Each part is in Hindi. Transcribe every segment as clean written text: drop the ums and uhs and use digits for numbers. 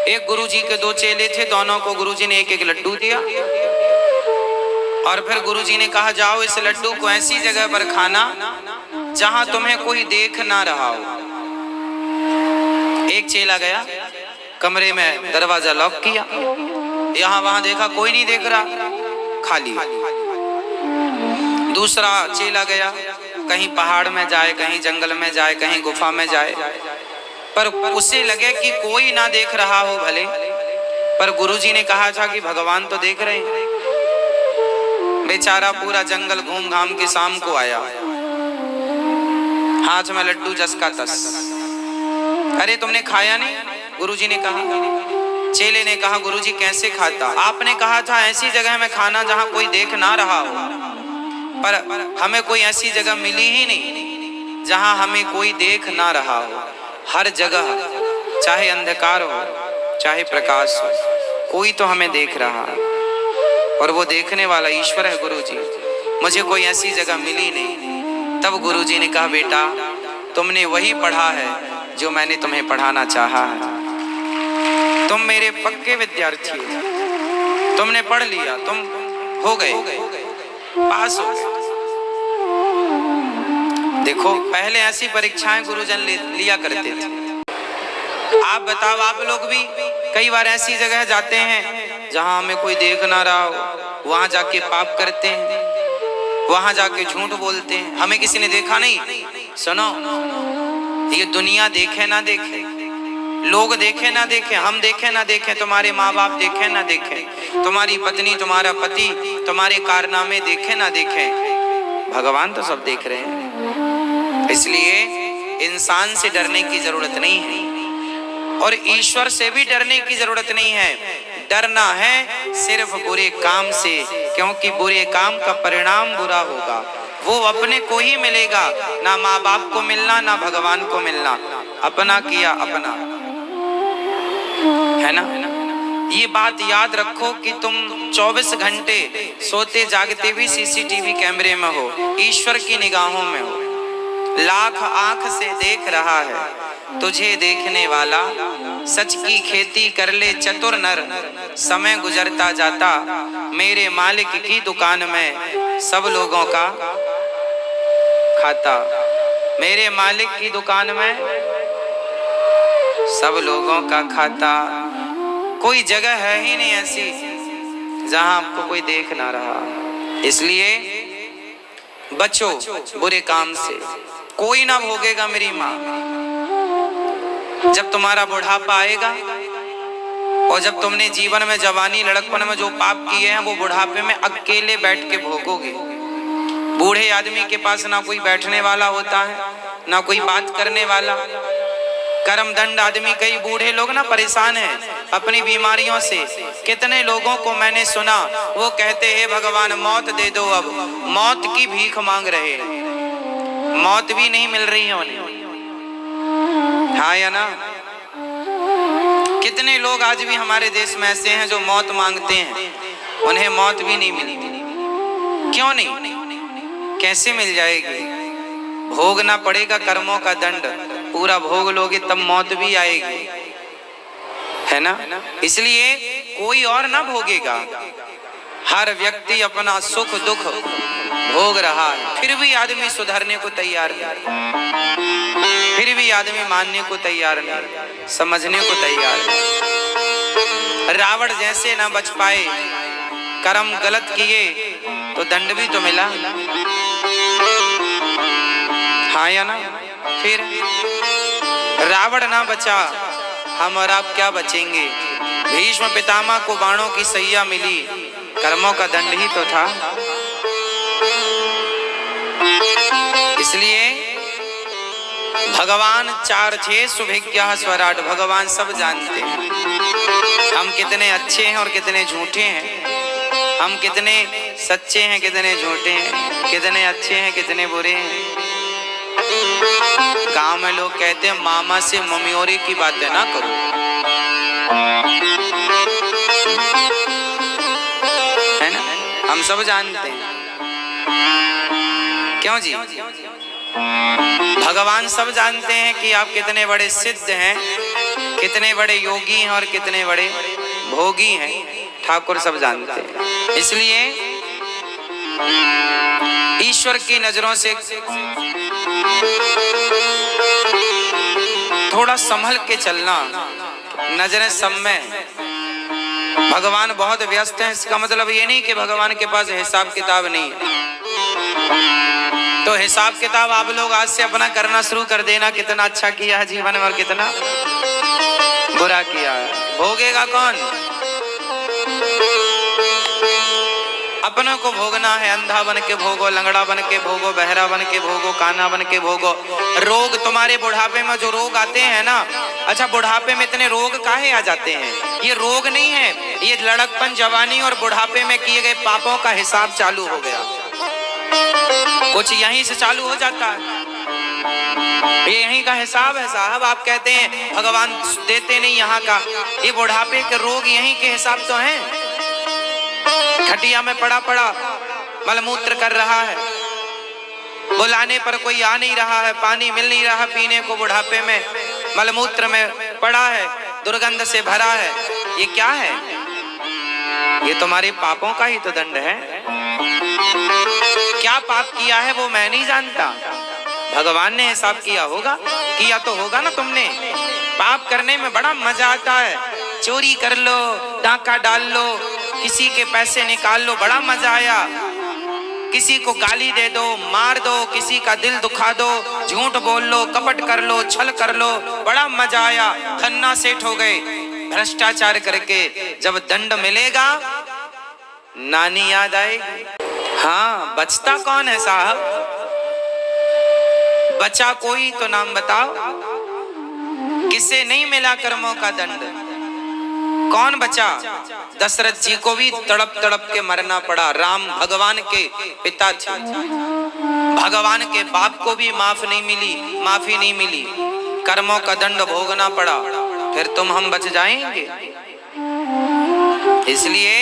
एक गुरुजी के दो चेले थे, दोनों को गुरुजी ने एक एक लड्डू दिया और फिर गुरुजी ने कहा जाओ इस लड्डू को ऐसी जगह पर खाना जहां तुम्हें कोई देख ना रहा हो। एक चेला गया, कमरे में दरवाजा लॉक किया, यहां वहां देखा कोई नहीं देख रहा, खाली। दूसरा चेला गया, कहीं पहाड़ में जाए, कहीं जंगल में जाए, कहीं गुफा में जाए, पर उसे लगे कि कोई ना देख रहा हो भले, पर गुरुजी ने कहा था कि भगवान तो देख रहे हैं। बेचारा पूरा जंगल घूम घाम के शाम को आया, हाथ में लड्डू जस का तस। अरे तुमने खाया नहीं? गुरुजी ने कहा। चेले ने कहा गुरुजी कैसे खाता? आपने कहा था ऐसी जगह में खाना जहां कोई देख ना रहा हो, पर हमें कोई ऐसी जगह मिली ही नहीं जहां हमें कोई देख ना रहा हो। हर जगह चाहे अंधकार हो चाहे प्रकाश हो, कोई तो हमें देख रहा है और वो देखने वाला ईश्वर है गुरुजी। मुझे कोई ऐसी जगह मिली नहीं। तब गुरुजी ने कहा बेटा तुमने वही पढ़ा है जो मैंने तुम्हें पढ़ाना चाहा है। तुम मेरे पक्के विद्यार्थी हो, तुमने पढ़ लिया, तुम हो गए, पास हो गए। देखो पहले ऐसी परीक्षाएं गुरुजन लिया करते थे। आप बताओ, आप लोग भी कई बार ऐसी जगह जाते हैं जहां हमें कोई देख ना रहा हो, वहां जाके पाप करते हैं, वहां जाके झूठ बोलते हैं। हमें किसी ने देखा नहीं। सुनो, ये दुनिया देखे ना देखे, लोग देखे ना देखे, हम देखे ना देखे, तुम्हारे माँ बाप देखे ना देखे, तुम्हारी पत्नी तुम्हारा पति तुम्हारे कारनामे देखे ना देखे, भगवान तो सब देख रहे हैं। इसलिए इंसान से डरने की जरूरत नहीं है और ईश्वर से भी डरने की जरूरत नहीं है। डरना है सिर्फ बुरे काम से, क्योंकि बुरे काम का परिणाम बुरा होगा। वो अपने को ही मिलेगा, ना माँ बाप को मिलना ना भगवान को मिलना। अपना किया अपना, है ना? ये बात याद रखो कि तुम 24 घंटे सोते जागते भी सीसीटीवी कैमरे में हो, ईश्वर की निगाहों में हो। लाख आंख से देख रहा है तुझे देखने वाला, सच की खेती कर ले चतुर नर, समय गुजरता जाता मेरे मालिक की दुकान में सब लोगों का खाता। मेरे मालिक की दुकान में सब लोगों का खाता। कोई जगह है ही नहीं ऐसी जहां आपको कोई देख ना रहा। इसलिए बचो बुरे काम से। कोई ना भोगेगा मेरी माँ। जब तुम्हारा बुढ़ापा आएगा और जब तुमने जीवन में जवानी लड़कपन में जो पाप किए हैं वो बुढ़ापे में अकेले बैठ के भोगोगे। बूढ़े आदमी के पास ना कोई बैठने वाला होता है ना कोई बात करने वाला। कर्मदंड आदमी, कई बूढ़े लोग ना परेशान हैं अपनी बीमारियों से। कितने लोगों को मैंने सुना वो कहते हैं भगवान मौत दे दो, अब मौत की भीख मांग रहे, मौत भी नहीं मिल रही है उन्हें। हाँ या ना? कितने लोग आज भी हमारे देश में ऐसे हैं जो मौत मांगते हैं, उन्हें मौत भी नहीं मिलती। क्यों नहीं? कैसे मिल जाएगी? भोगना पड़ेगा कर्मों का दंड, पूरा भोग लोगे तब मौत भी आएगी, है ना? इसलिए कोई और ना भोगेगा। हर व्यक्ति अपना सुख दुख भोग रहा है, फिर भी आदमी सुधरने को तैयार नहीं, फिर भी आदमी मानने को तैयार नहीं, समझने को तैयार नहीं। रावण जैसे ना बच पाए, कर्म गलत किए तो दंड भी तो मिला, हाँ या ना? फिर रावण ना बचा, हम और आप क्या बचेंगे? भीष्म पितामह को बाणों की सैया मिली, कर्मों का दंड ही तो था। इसलिए भगवान चार थे सुभिज्ञः स्वराट, भगवान सब जानते हैं हम कितने अच्छे हैं और कितने झूठे हैं, हम कितने सच्चे हैं कितने झूठे हैं, कितने अच्छे हैं कितने बुरे हैं। गांव में लोग कहते हैं मामा से मम्योरी की बातें ना करो, है ना? हम सब जानते हैं। क्यों जी? भगवान सब जानते हैं कि आप कितने बड़े सिद्ध हैं, कितने बड़े योगी हैं और कितने बड़े भोगी हैं, ठाकुर सब जानते हैं। इसलिए ईश्वर की नजरों से थोड़ा संभल के चलना। नजरें सब में, भगवान बहुत व्यस्त हैं, इसका मतलब ये नहीं कि भगवान के पास हिसाब किताब नहीं है। तो हिसाब किताब आप लोग आज से अपना करना शुरू कर देना, कितना अच्छा किया है जीवन में और कितना बुरा किया है। भोगेगा कौन? अपनों को भोगना है। अंधा बन के भोगो, लंगड़ा बन के भोगो, बहरा बन के भोगो, काना बन के भोगो। रोग तुम्हारे बुढ़ापे में जो रोग आते हैं ना, अच्छा बुढ़ापे में इतने रोग काहे आ जाते हैं? ये रोग नहीं है, ये लड़कपन, जवानी और बुढ़ापे में किए गए पापों का हिसाब चालू हो गया। कुछ यहीं से चालू हो जाता है, ये यहीं का हिसाब है साहब। आप कहते हैं भगवान देते नहीं यहाँ का, ये बुढ़ापे के रोग यहीं के हिसाब तो हैं। खटिया में पड़ा पड़ा मलमूत्र कर रहा है, बुलाने पर कोई आ नहीं रहा है, पानी मिल नहीं रहा पीने को, बुढ़ापे में मलमूत्र में पड़ा है, दुर्गंध से भरा है। ये क्या है? ये तुम्हारे पापों का ही तो दंड है। क्या पाप किया है वो मैं नहीं जानता, भगवान ने हिसाब किया होगा, किया तो होगा ना तुमने। पाप करने में बड़ा मजा आता है, चोरी कर लो, डाका डाल लो, किसी के पैसे निकाल लो, बड़ा मजा आया। किसी को गाली दे दो, मार दो, किसी का दिल दुखा दो, झूठ बोल लो, कपट कर लो, छल कर लो, बड़ा मजा आया। धन्ना सेठ हो गए भ्रष्टाचार करके। जब दंड मिलेगा नानी याद आएगी। हाँ, बचता कौन है साहब? बचा कोई तो नाम बताओ, किसे नहीं मिला कर्मों का दंड? कौन बचा? दशरथ जी को भी तड़प तड़प के मरना पड़ा। राम भगवान के पिता थे, भगवान के बाप को भी माफी नहीं मिली, कर्मों का दंड भोगना पड़ा। फिर तुम हम बच जाएंगे? इसलिए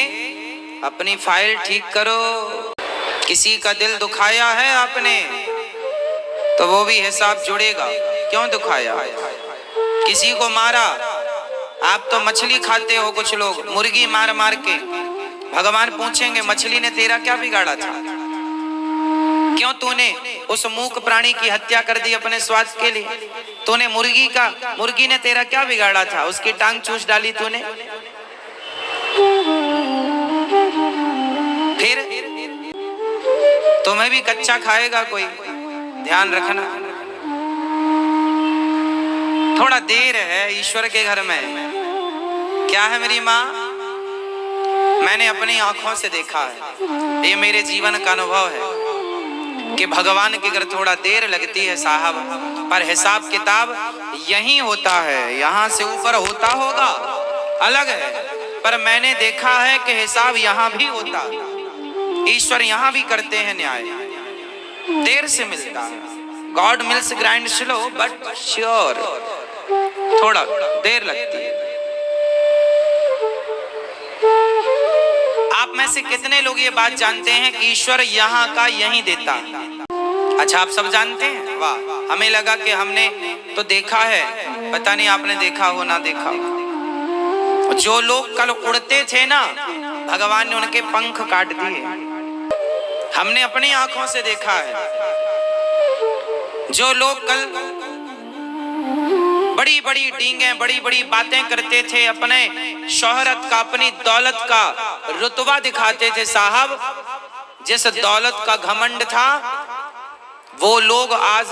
अपनी फाइल ठीक करो। किसी का दिल दुखाया है आपने तो वो भी हिसाब जुड़ेगा, क्यों दुखाया? किसी को मारा, आप तो मछली खाते हो, कुछ लोग मुर्गी मार मार के, भगवान पूछेंगे मछली ने तेरा क्या बिगाड़ा था? क्यों तूने उस मूक प्राणी की हत्या कर दी अपने स्वार्थ के लिए? तूने मुर्गी ने तेरा क्या बिगाड़ा था? उसकी टांग चूस डाली तूने। फिर तुम्हें भी कच्चा खाएगा कोई, ध्यान रखना। थोड़ा देर है ईश्वर के घर में। क्या है मेरी माँ? मैंने अपनी आंखों से देखा है, ये मेरे जीवन का अनुभव है कि भगवान के घर थोड़ा देर लगती है साहब, पर हिसाब किताब यहीं होता है। यहाँ से ऊपर होता होगा अलग है, पर मैंने देखा है कि हिसाब यहाँ भी होता, ईश्वर यहाँ भी करते हैं न्याय। देर से मिलता है, God mills grind slow but sure, थोड़ा देर लगती है। आप में से कितने लोग ये बात जानते हैं कि ईश्वर यहाँ का यहीं देता है? अच्छा, आप सब जानते हैं? वाह, हमें लगा कि हमने तो देखा है, पता नहीं आपने देखा हो ना देखा हो। जो लोग कल उड़ते थे ना, भगवान ने उनके पंख काट दिए, हमने अपनी आंखों से देखा है। जो लोग कल बड़ी बड़ी डींगे, बड़ी बड़ी बातें करते थे, अपने शोहरत का, अपनी दौलत का रुतबा दिखाते थे साहब, जिस दौलत का घमंड था, वो लोग आज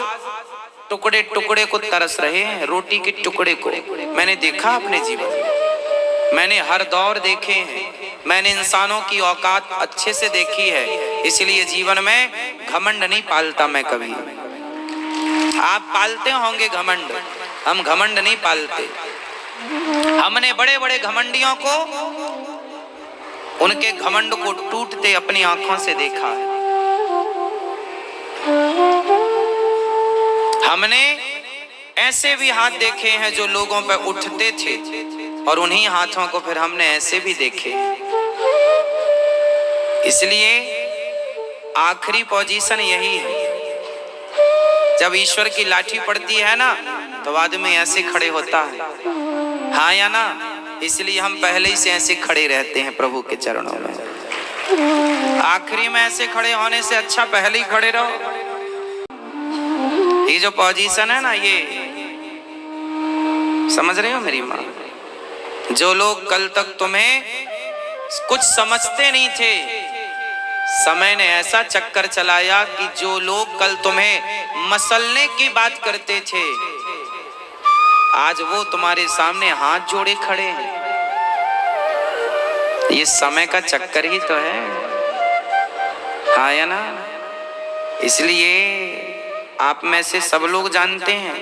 टुकड़े टुकड़े को तरस रहे हैं, रोटी के टुकड़े को। मैंने देखा अपने जीवन में, मैंने हर दौर देखे हैं, मैंने इंसानों की औकात अच्छे से देखी है, इसलिए जीवन में घमंड नहीं पालता मैं कभी। आप पालते होंगे घमंड, हम घमंड नहीं पालते। हमने बड़े बड़े घमंडियों को, उनके घमंड को टूटते अपनी आंखों से देखा है। हमने ऐसे भी हाथ देखे हैं जो लोगों पर उठते थे, और उन्हीं हाथों को फिर हमने ऐसे भी देखे। इसलिए आखिरी पोजीशन यही है। जब ईश्वर की लाठी पड़ती है ना, तो आदमी ऐसे खड़े होता है, हाँ या ना? इसलिए हम पहले ही से ऐसे खड़े रहते हैं प्रभु के चरणों में। आखिरी में ऐसे खड़े होने से अच्छा पहले ही खड़े रहो। ये जो पोजीशन है ना, ये समझ रहे हो मेरी माँ? जो लोग कल तक तुम्हें कुछ समझते नहीं थे, समय ने ऐसा चक्कर चलाया कि जो लोग कल तुम्हें मसलने की बात करते थे, आज वो तुम्हारे सामने हाथ जोड़े खड़े हैं। ये समय का चक्कर ही तो है, हाँ या ना? इसलिए आप में से सब लोग जानते हैं।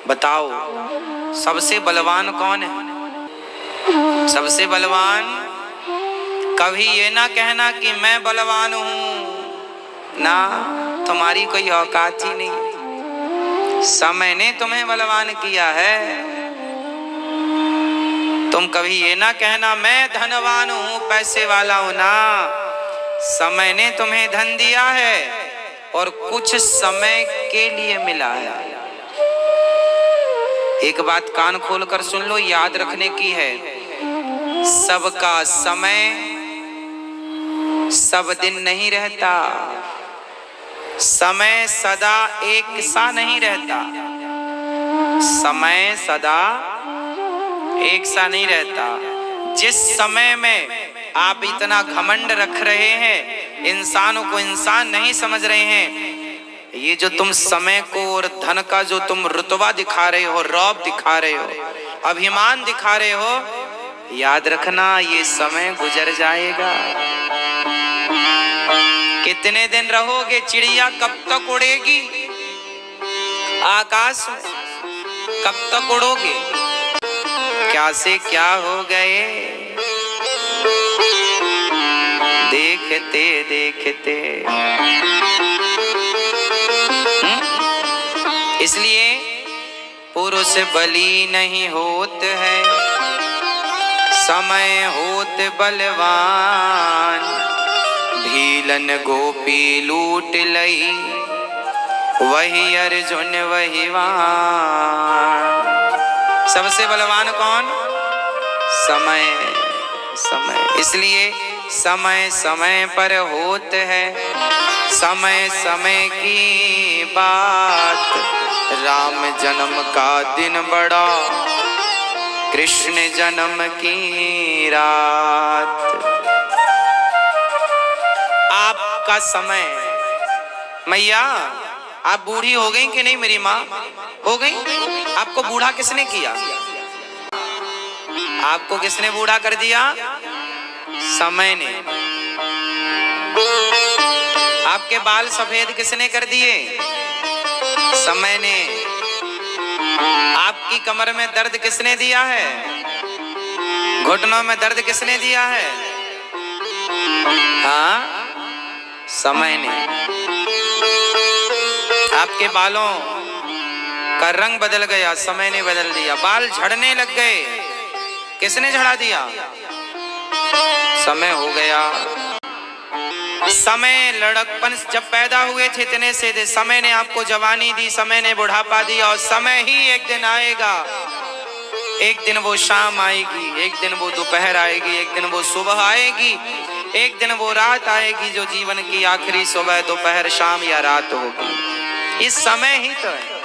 बताओ सबसे बलवान कौन है? सबसे बलवान, कभी ये ना कहना कि मैं बलवान हूं ना, तुम्हारी कोई औकात ही नहीं। समय ने तुम्हें बलवान किया है। तुम कभी ये ना कहना मैं धनवान हूं, पैसे वाला हूं ना। समय ने तुम्हें धन दिया है और कुछ समय के लिए मिला है। एक बात कान खोलकर सुन लो, याद रखने की है। सबका समय सब दिन नहीं रहता, समय सदा एक सा नहीं रहता, समय सदा एक सा नहीं रहता। जिस समय में आप इतना घमंड रख रहे हैं, इंसानों को इंसान नहीं समझ रहे हैं, ये जो तुम समय को और धन का जो तुम रुतबा दिखा रहे हो, रौब दिखा रहे हो, अभिमान दिखा रहे हो, याद रखना ये समय गुजर जाएगा। कितने दिन रहोगे? चिड़िया कब तक उड़ेगी आकाश में? कब तक उड़ोगे? क्या से क्या हो गए देखते देखते। इसलिए पुरुष बली नहीं होत है, समय होत बलवान। भीलन गोपी लूट लई, वही अर्जुन वही वाण। सबसे बलवान कौन? समय। समय। इसलिए समय समय पर होत है, समय समय की बात। राम जन्म का दिन बड़ा, कृष्ण जन्म की रात। आपका समय। मैया आप बूढ़ी हो गई कि नहीं? मेरी माँ हो गई। आपको बूढ़ा किसने किया? आपको किसने बूढ़ा कर दिया? समय ने। आपके बाल सफेद किसने कर दिए? समय ने। आपकी कमर में दर्द किसने दिया है? घुटनों में दर्द किसने दिया है? हाँ, समय ने। आपके बालों का रंग बदल गया, समय ने बदल दिया। बाल झड़ने लग गए, किसने झड़ा दिया? समय हो गया। समय लड़कपन जब पैदा हुए थे इतने से थे, समय ने आपको जवानी दी, समय ने बुढ़ापा दिया, और समय ही एक दिन आएगा। एक दिन वो शाम आएगी, एक दिन वो दोपहर आएगी, एक दिन वो सुबह आएगी, एक दिन वो रात आएगी, जो जीवन की आखिरी सुबह दोपहर शाम या रात होगी। इस समय ही तो है।